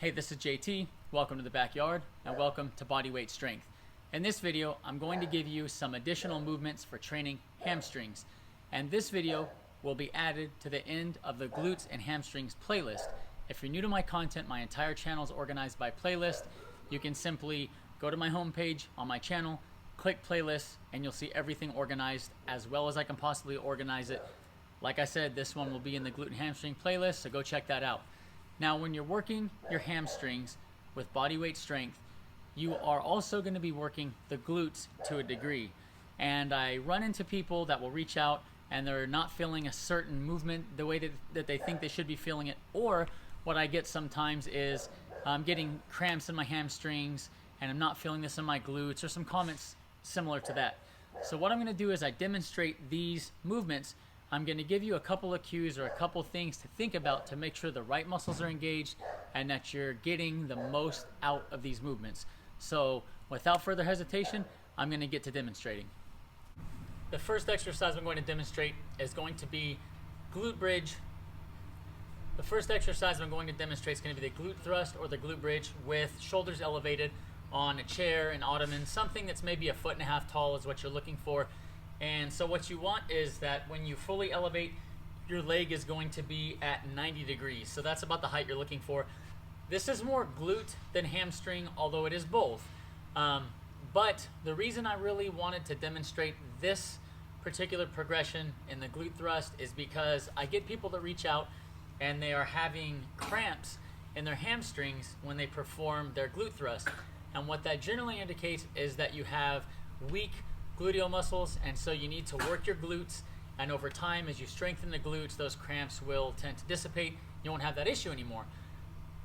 Hey, this is JT. Welcome to the backyard and welcome to Bodyweight Strength. In this video, I'm going to give you some additional movements for training hamstrings. And this video will be added to the end of the Glutes and Hamstrings playlist. If you're new to my content, my entire channel is organized by playlist. You can simply go to my homepage on my channel, click playlists, and you'll see everything organized as well as I can possibly organize it. Like I said, this one will be in the glute and hamstring playlist, so go check that out. Now, when you're working your hamstrings with bodyweight strength, you are also going to be working the glutes to a degree. And I run into people that will reach out and they're not feeling a certain movement the way that they think they should be feeling it. Or what I get sometimes is I'm getting cramps in my hamstrings and I'm not feeling this in my glutes, or some comments similar to that. So what I'm going to do is I demonstrate these movements. I'm going to give you a couple of cues or a couple things to think about to make sure the right muscles are engaged and that you're getting the most out of these movements. So without further hesitation, I'm going to get to demonstrating. The first exercise I'm going to demonstrate is going to be glute bridge. The first exercise I'm going to demonstrate is going to be the glute thrust or the glute bridge with shoulders elevated on a chair, an ottoman, something that's maybe 1.5 feet tall is what you're looking for. And so what you want is that when you fully elevate, your leg is going to be at 90 degrees. So that's about the height you're looking for. This is more glute than hamstring, although it is both. But the reason I really wanted to demonstrate this particular progression in the glute thrust is because I get people that reach out and they are having cramps in their hamstrings when they perform their glute thrust. And what that generally indicates is that you have weak gluteal muscles, and so you need to work your glutes, and over time as you strengthen the glutes, those cramps will tend to dissipate. You won't have that issue anymore.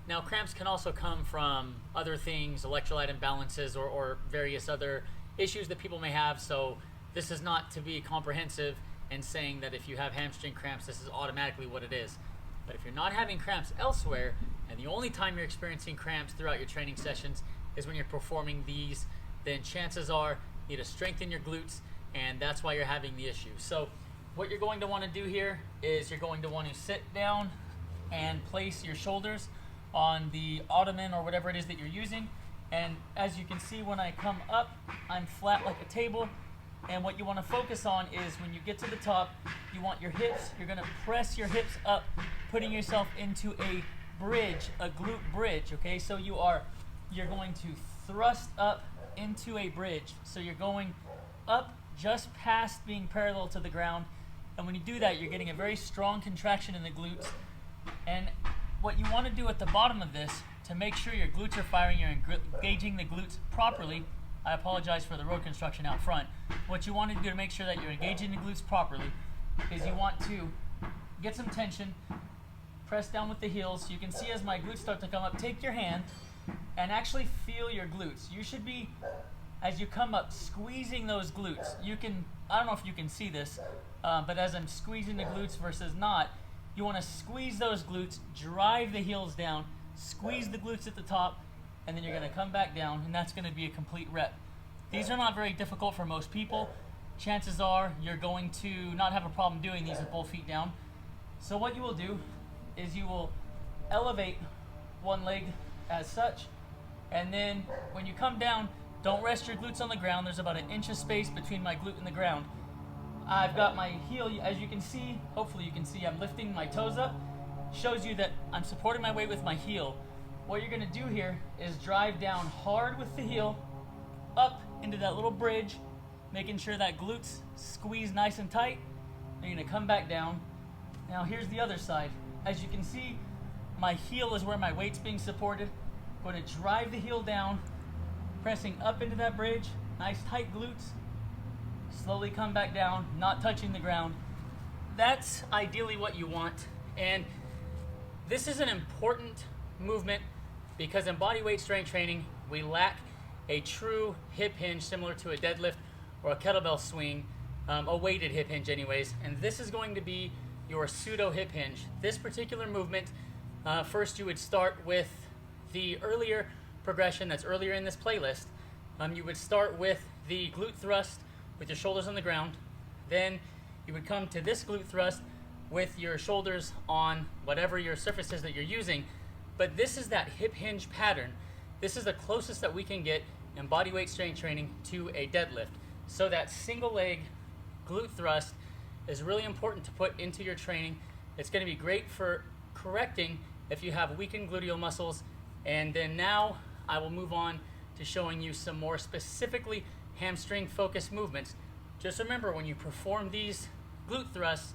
Now, cramps can also come from other things, electrolyte imbalances or various other issues that people may have, so this is not to be comprehensive in saying that if you have hamstring cramps, this is automatically what it is. But if you're not having cramps elsewhere, and the only time you're experiencing cramps throughout your training sessions is when you're performing these, then chances are you need to strengthen your glutes, and that's why you're having the issue. So what you're going to want to do here is you're going to want to sit down and place your shoulders on the ottoman or whatever it is that you're using. And as you can see, when I come up, I'm flat like a table. And what you want to focus on is when you get to the top, you want your hips, you're going to press your hips up, putting yourself into a bridge, a glute bridge, okay? So you're going to thrust up into a bridge. So you're going up just past being parallel to the ground. And when you do that, you're getting a very strong contraction in the glutes. And what you want to do at the bottom of this to make sure your glutes are firing, you're engaging the glutes properly. I apologize for the road construction out front. What you want to do to make sure that you're engaging the glutes properly is you want to get some tension, press down with the heels. You can see as my glutes start to come up, take your hand and actually feel your glutes. You should be, as you come up, squeezing those glutes. I don't know if you can see this, but as I'm squeezing the glutes versus not, you want to squeeze those glutes, drive the heels down, squeeze the glutes at the top, and then you're going to come back down, and that's going to be a complete rep. These are not very difficult for most people. Chances are you're going to not have a problem doing these with both feet down. So what you will do is you will elevate one leg as such, and then when you come down, don't rest your glutes on the ground. There's about 1 inch of space between my glute and the ground. I've got my heel, as you can see, hopefully you can see, I'm lifting my toes up. Shows you that I'm supporting my weight with my heel. What you're going to do here is drive down hard with the heel, up into that little bridge, making sure that glutes squeeze nice and tight. Then you're going to come back down. Now here's the other side. As you can see, my heel is where my weight's being supported. I'm going to drive the heel down, pressing up into that bridge, nice tight glutes. Slowly come back down, not touching the ground. That's ideally what you want. And this is an important movement because in bodyweight strength training, we lack a true hip hinge similar to a deadlift or a kettlebell swing, a weighted hip hinge anyways. And this is going to be your pseudo hip hinge. This particular movement, first you would start with the earlier progression that's earlier in this playlist. You would start with the glute thrust with your shoulders on the ground. Then you would come to this glute thrust with your shoulders on whatever your surface is that you're using. But this is that hip hinge pattern. This is the closest that we can get in bodyweight strength training to a deadlift. So that single leg glute thrust is really important to put into your training. It's going to be great for correcting if you have weakened gluteal muscles. And then now I will move on to showing you some more specifically hamstring focused movements. Just remember, when you perform these glute thrusts,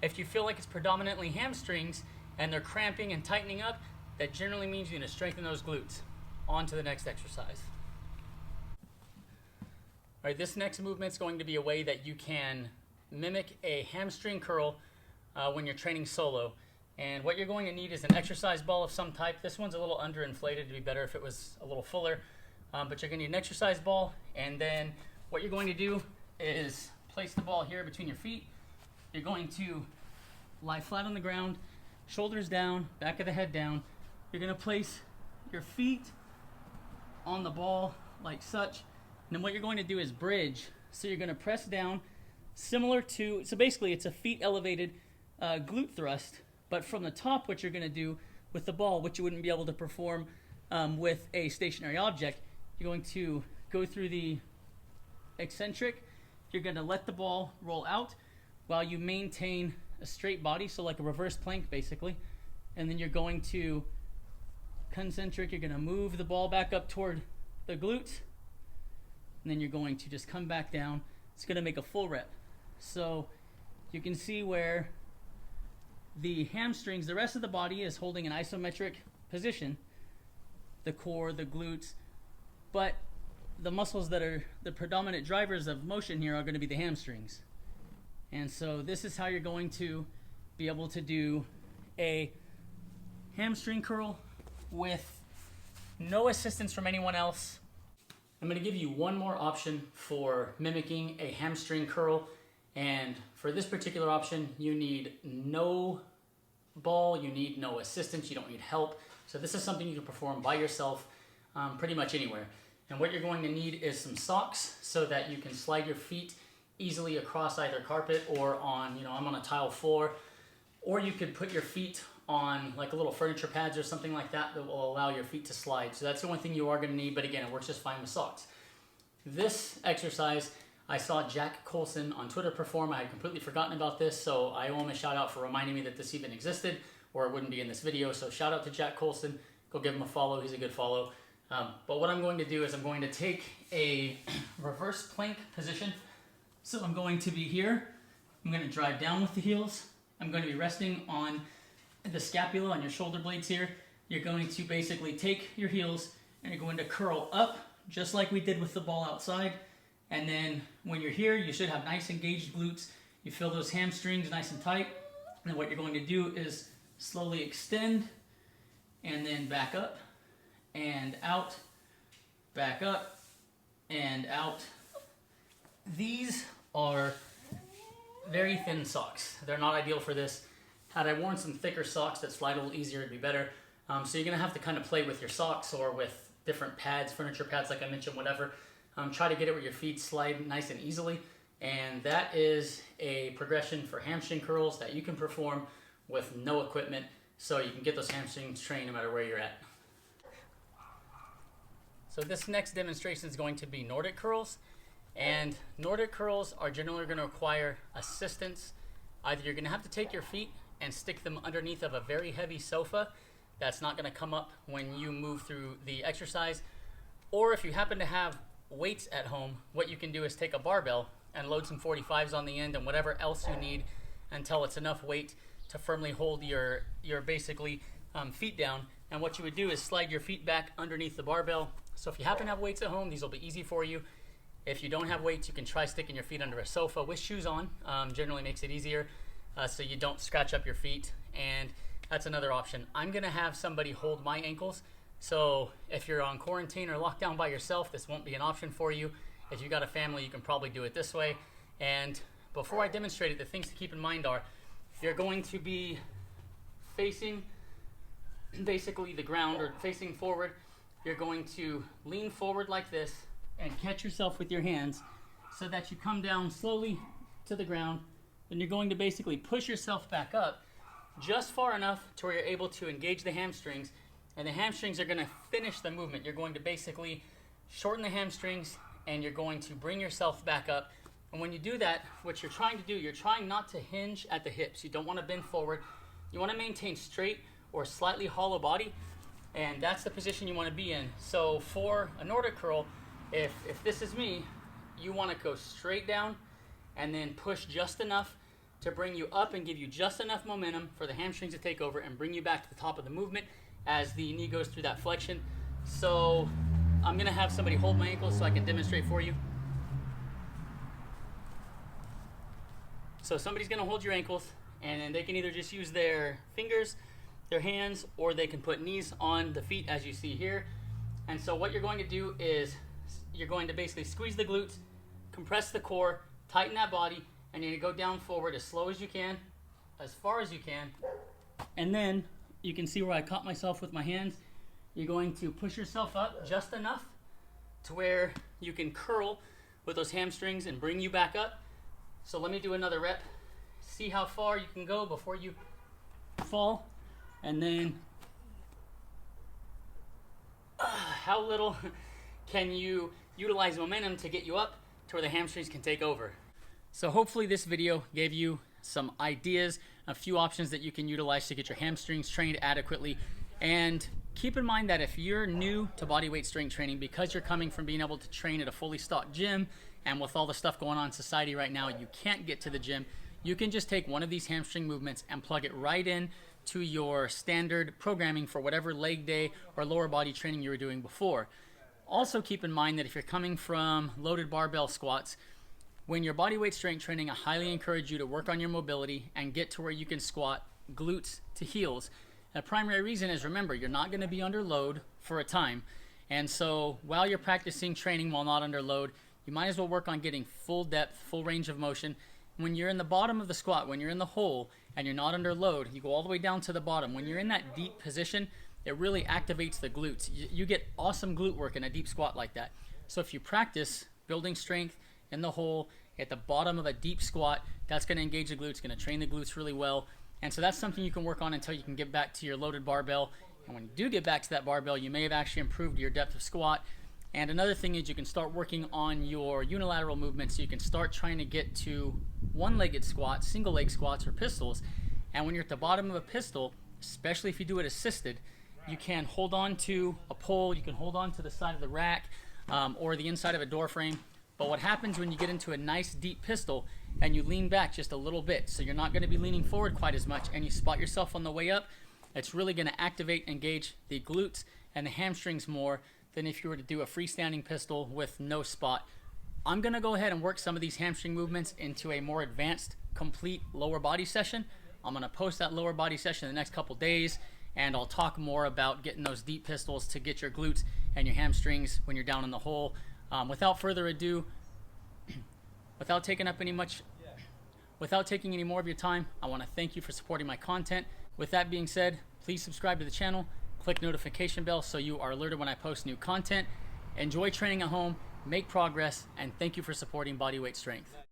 if you feel like it's predominantly hamstrings and they're cramping and tightening up, that generally means you need to strengthen those glutes. On to the next exercise. All right, this next movement is going to be a way that you can mimic a hamstring curl when you're training solo. And what you're going to need is an exercise ball of some type. This one's a little underinflated. It'd be better if it was a little fuller. But you're going to need an exercise ball. And then what you're going to do is place the ball here between your feet. You're going to lie flat on the ground, shoulders down, back of the head down. You're going to place your feet on the ball like such. And then what you're going to do is bridge. So you're going to press down similar to, so basically it's a feet elevated glute thrust. But from the top, what you're going to do with the ball, which you wouldn't be able to perform with a stationary object, you're going to go through the eccentric. You're going to let the ball roll out while you maintain a straight body, so like a reverse plank basically. And then you're going to concentric. You're going to move the ball back up toward the glutes. And then you're going to just come back down. It's going to make a full rep. So you can see where the hamstrings, the rest of the body is holding an isometric position, the core, the glutes, but the muscles that are the predominant drivers of motion here are going to be the hamstrings. And so this is how you're going to be able to do a hamstring curl with no assistance from anyone else. I'm going to give you one more option for mimicking a hamstring curl. And for this particular option, you need no ball, you need no assistance, you don't need help. So this is something you can perform by yourself pretty much anywhere. And what you're going to need is some socks so that you can slide your feet easily across either carpet or on, I'm on a tile floor, or you could put your feet on like a little furniture pads or something like that that will allow your feet to slide. So that's the only thing you are going to need, but again, it works just fine with socks. This exercise, I saw Jack Colson on Twitter perform. I had completely forgotten about this, so I owe him a shout out for reminding me that this even existed, or it wouldn't be in this video. So shout out to Jack Colson. Go give him a follow. He's a good follow. But what I'm going to do is I'm going to take a reverse plank position. So I'm going to be here. I'm going to drive down with the heels. I'm going to be resting on the scapula on your shoulder blades here. You're going to basically take your heels and you're going to curl up just like we did with the ball outside. And then when you're here, you should have nice engaged glutes. You feel those hamstrings nice and tight. And then what you're going to do is slowly extend and then back up and out, back up and out. These are very thin socks. They're not ideal for this. Had I worn some thicker socks that slide a little easier, it'd be better. So you're gonna have to kind of play with your socks or with different pads, furniture pads like I mentioned, whatever. Try to get it where your feet slide nice and easily. And that is a progression for hamstring curls that you can perform with no equipment, so you can get those hamstrings trained no matter where you're at. So this next demonstration is going to be Nordic curls. And Nordic curls are generally going to require assistance. Either you're going to have to take your feet and stick them underneath of a very heavy sofa that's not going to come up when you move through the exercise, or if you happen to have weights at home, what you can do is take a barbell and load some 45s on the end and whatever else you need until it's enough weight to firmly hold your basically feet down. And what you would do is slide your feet back underneath the barbell. So if you happen to have weights at home, these will be easy for you. If you don't have weights, you can try sticking your feet under a sofa with shoes on. Generally makes it easier so you don't scratch up your feet. And that's another option. I'm going to have somebody hold my ankles. So if you're on quarantine or locked down by yourself, this won't be an option for you. If you've got a family, you can probably do it this way. And before I demonstrate it, the things to keep in mind are you're going to be facing basically the ground or facing forward. You're going to lean forward like this and catch yourself with your hands so that you come down slowly to the ground. Then you're going to basically push yourself back up just far enough to where you're able to engage the hamstrings And the hamstrings are going to finish the movement. You're going to basically shorten the hamstrings and you're going to bring yourself back up. And when you do that, what you're trying to do, you're trying not to hinge at the hips. You don't want to bend forward. You want to maintain straight or slightly hollow body, and that's the position you want to be in. So for a Nordic curl, if this is me, you want to go straight down and then push just enough to bring you up and give you just enough momentum for the hamstrings to take over and bring you back to the top of the movement as the knee goes through that flexion. So I'm going to have somebody hold my ankles so I can demonstrate for you. So somebody's going to hold your ankles, and then they can either just use their fingers, their hands, or they can put knees on the feet as you see here. And so what you're going to do is you're going to basically squeeze the glutes, compress the core, tighten that body, and you're going to go down forward as slow as you can, as far as you can. And then you can see where I caught myself with my hands. You're going to push yourself up just enough to where you can curl with those hamstrings and bring you back up. So let me do another rep. See how far you can go before you fall. And then how little can you utilize momentum to get you up to where the hamstrings can take over. So hopefully this video gave you some ideas, a few options that you can utilize to get your hamstrings trained adequately. And keep in mind that if you're new to bodyweight strength training, because you're coming from being able to train at a fully stocked gym, and with all the stuff going on in society right now, you can't get to the gym, you can just take one of these hamstring movements and plug it right in to your standard programming for whatever leg day or lower body training you were doing before. Also keep in mind that if you're coming from loaded barbell squats, when you're bodyweight strength training, I highly encourage you to work on your mobility and get to where you can squat glutes to heels. The primary reason is, remember, you're not going to be under load for a time. And so while you're practicing training while not under load, you might as well work on getting full depth, full range of motion. When you're in the bottom of the squat, when you're in the hole and you're not under load, you go all the way down to the bottom. When you're in that deep position, it really activates the glutes. You get awesome glute work in a deep squat like that. So if you practice building strength in the hole at the bottom of a deep squat, that's going to engage the glutes, going to train the glutes really well. And so that's something you can work on until you can get back to your loaded barbell. And when you do get back to that barbell, you may have actually improved your depth of squat. And another thing is you can start working on your unilateral movements. So you can start trying to get to one-legged squats, single leg squats, or pistols. And when you're at the bottom of a pistol, especially if you do it assisted, you can hold on to a pole, you can hold on to the side of the rack or the inside of a door frame. But what happens when you get into a nice deep pistol and you lean back just a little bit, so you're not going to be leaning forward quite as much, and you spot yourself on the way up, it's really going to activate and engage the glutes and the hamstrings more than if you were to do a freestanding pistol with no spot. I'm going to go ahead and work some of these hamstring movements into a more advanced, complete lower body session. I'm going to post that lower body session in the next couple days, and I'll talk more about getting those deep pistols to get your glutes and your hamstrings when you're down in the hole. Without further ado, without taking any more of your time, I want to thank you for supporting my content. With that being said, please subscribe to the channel, click notification bell so you are alerted when I post new content. Enjoy training at home, make progress, and thank you for supporting Bodyweight Strength.